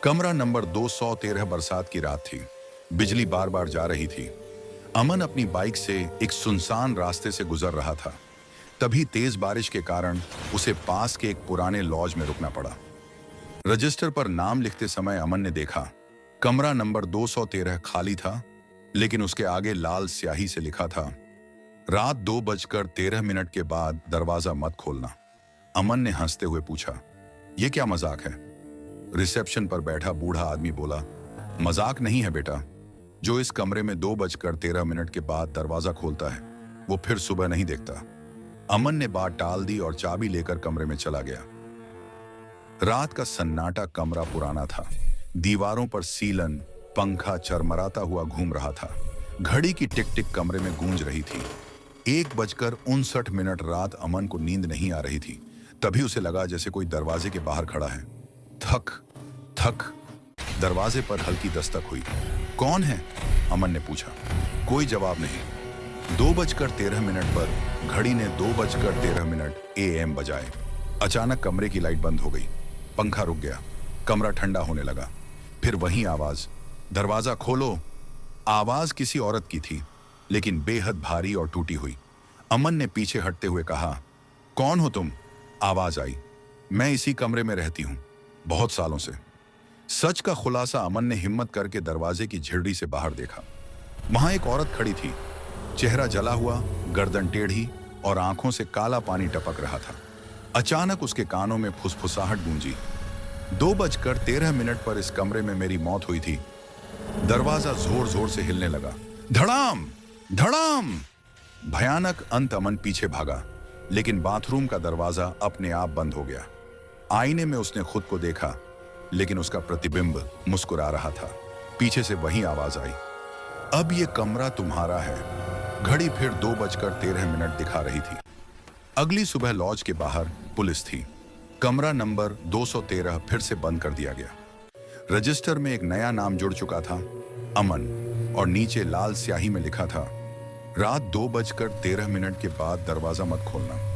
कमरा नंबर 213। बरसात की रात थी। बिजली बार बार जा रही थी। अमन अपनी बाइक से एक सुनसान रास्ते से गुजर रहा था। तभी तेज बारिश के कारण उसे पास के एक पुराने लॉज में रुकना पड़ा। रजिस्टर पर नाम लिखते समय अमन ने देखा, कमरा नंबर 213 खाली था, लेकिन उसके आगे लाल स्याही से लिखा था, रात 2:13 के बाद दरवाजा मत खोलना। अमन ने हंसते हुए पूछा, यह क्या मजाक है? रिसेप्शन पर बैठा बूढ़ा आदमी बोला, मजाक नहीं है बेटा। जो इस कमरे में 2:13 के बाद दरवाजा खोलता है वो फिर सुबह नहीं देखता। अमन ने बात टाल दी और चाबी लेकर कमरे में चला गया। रात का सन्नाटा कमरा पुराना था। दीवारों पर सीलन पंखा चरमराता हुआ घूम रहा था। घड़ी की टिक टिक कमरे में गूंज रही थी। 1:59 रात। अमन को नींद नहीं आ रही थी। तभी उसे लगा जैसे कोई दरवाजे के बाहर खड़ा है। थक थक। दरवाजे पर हल्की दस्तक हुई। कौन है? अमन ने पूछा। कोई जवाब नहीं। 2:13 पर घड़ी ने 2:13 AM बजाए। अचानक कमरे की लाइट बंद हो गई। पंखा रुक गया। कमरा ठंडा होने लगा। फिर वही आवाज, दरवाजा खोलो। आवाज किसी औरत की थी, लेकिन बेहद भारी और टूटी हुई। अमन ने पीछे हटते हुए कहा, कौन हो तुम? आवाज आई, मैं इसी कमरे में रहती हूं, बहुत सालों से। सच का खुलासा अमन ने हिम्मत करके दरवाजे की झिरड़ी से बाहर देखा। वहां एक औरत खड़ी थी। चेहरा जला हुआ, गर्दन टेढ़ी और आंखों से काला पानी टपक रहा था। अचानक उसके कानों में फुसफुसाहट गूंजी। 2:13 पर इस कमरे में मेरी मौत हुई थी। दरवाजा जोर जोर से हिलने लगा। धड़ाम धड़ाम। भयानक अंत। अमन पीछे भागा, लेकिन बाथरूम का दरवाजा अपने आप बंद हो गया। आईने में उसने खुद को देखा, लेकिन उसका प्रतिबिंब मुस्कुरा रहा था। पीछे से वही आवाज आई, अब ये कमरा तुम्हारा है। घड़ी फिर 2:13 दिखा रही थी। अगली सुबह लॉज के बाहर पुलिस थी। कमरा नंबर 213 फिर से बंद कर दिया गया। रजिस्टर में एक नया नाम जुड़ चुका था, अमन, और नीचे लाल स्याही में लिखा था, रात 2:13 के बाद दरवाजा मत खोलना।